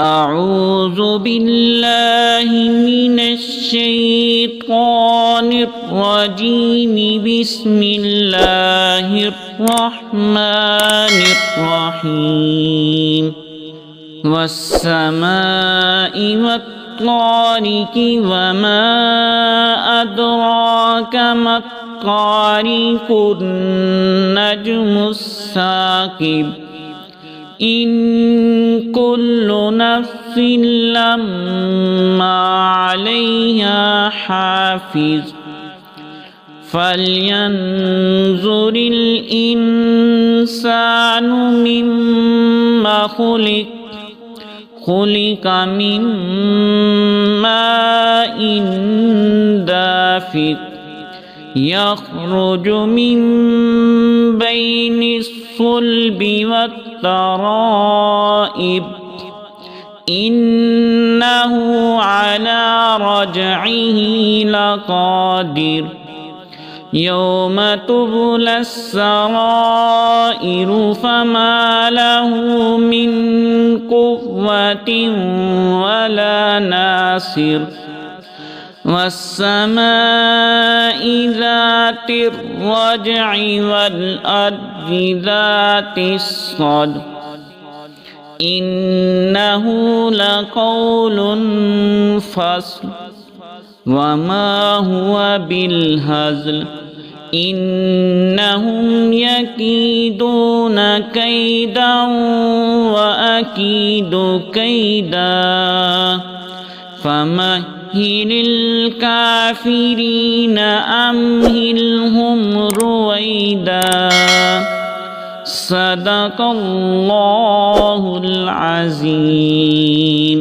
أعوذ بالله من الشيطان الرجيم. بسم الله الرحمن الرحيم. والسماء والطارق وما أدراك ما الطارق النجم الثاقب. إن كل نفس لما عليها حافظ. فلينظر الإنسان مما خلق. خلق من ماء دافق يخرج من بين الصلب والترائب. إنه على رجعه لقادر. يوم تبلى السرائر فما له من قوة ولا ناصر. والسماء ذات الرجع والأرض ذات الصدع. إنه لقول فصل وما هو بالهزل. إنهم يكيدون كيدا وأكيد كيدا. فمهل الكافرين أمهلهم رويدا. صدق الله العظيم.